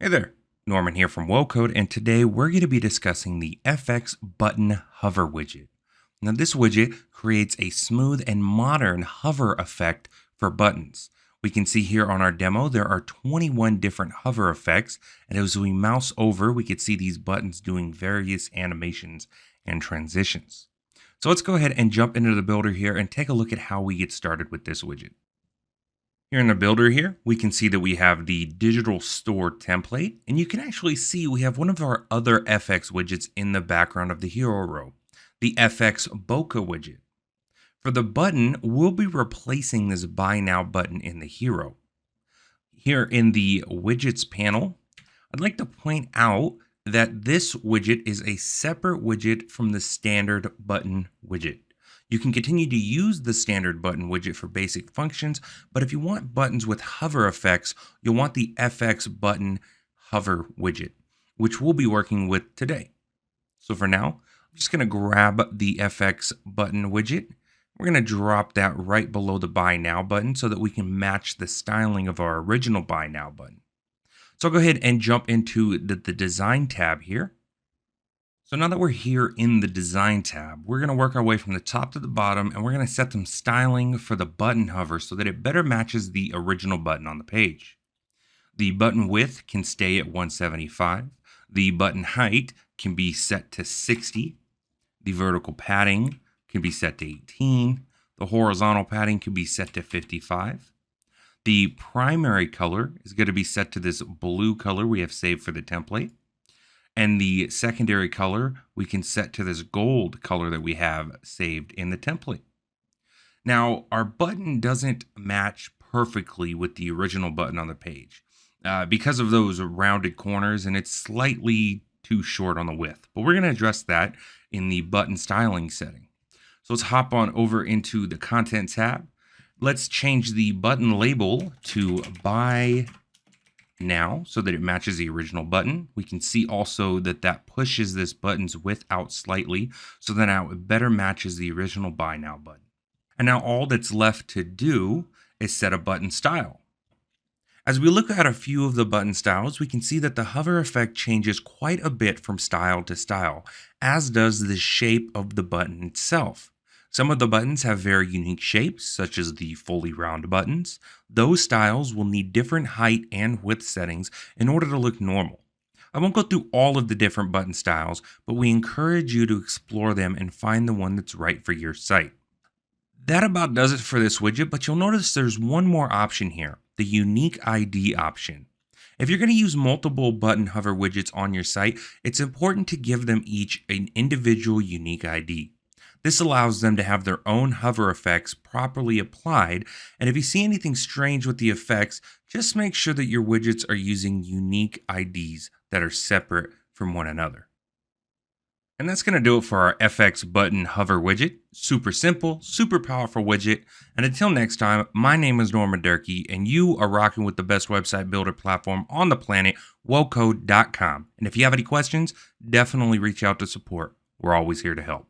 Hey there, Norman here from WellCode, and today we're going to be discussing the FX Button Hover widget. Now, this widget creates a smooth and modern hover effect for buttons. We can see here on our demo, there are 21 different hover effects, and as we mouse over, we can see these buttons doing various animations and transitions. So let's go ahead and jump into the builder here and take a look at how we get started with this widget. Here in the builder here, we can see that we have the digital store template, and you can actually see we have one of our other FX widgets in the background of the hero row, the FX Bokeh widget. For the button, we'll be replacing this Buy Now button in the hero. Here in the widgets panel, I'd like to point out that this widget is a separate widget from the standard button widget. You can continue to use the standard button widget for basic functions, but if you want buttons with hover effects, you'll want the FX Button Hover widget, which we'll be working with today. So for now, I'm just going to grab the FX Button widget. We're going to drop that right below the Buy Now button so that we can match the styling of our original Buy Now button. So I'll go ahead and jump into the Design tab here. So now that we're here in the Design tab, we're going to work our way from the top to the bottom, and we're going to set some styling for the button hover so that it better matches the original button on the page. The button width can stay at 175. The button height can be set to 60. The vertical padding can be set to 18. The horizontal padding can be set to 55. The primary color is going to be set to this blue color we have saved for the template. And the secondary color we can set to this gold color that we have saved in the template. Now, our button doesn't match perfectly with the original button on the page because of those rounded corners, and it's slightly too short on the width. But we're going to address that in the button styling setting. So let's hop on over into the Content tab. Let's change the button label to Buy Now so that it matches the original button. We can see also that pushes this button's width out slightly so that now it better matches the original Buy Now button. And now all that's left to do is set a button style. As we look at a few of the button styles, we can see that the hover effect changes quite a bit from style to style, as does the shape of the button itself. Some of the buttons have very unique shapes, such as the fully round buttons. Those styles will need different height and width settings in order to look normal. I won't go through all of the different button styles, but we encourage you to explore them and find the one that's right for your site. That about does it for this widget, but you'll notice there's one more option here, the Unique ID option. If you're going to use multiple button hover widgets on your site, it's important to give them each an individual unique ID. This allows them to have their own hover effects properly applied, and if you see anything strange with the effects, just make sure that your widgets are using unique IDs that are separate from one another. And that's going to do it for our FX Button Hover widget. Super simple, super powerful widget. And until next time, my name is Norman Durkee, and you are rocking with the best website builder platform on the planet, wellcode.com. And if you have any questions, definitely reach out to support. We're always here to help.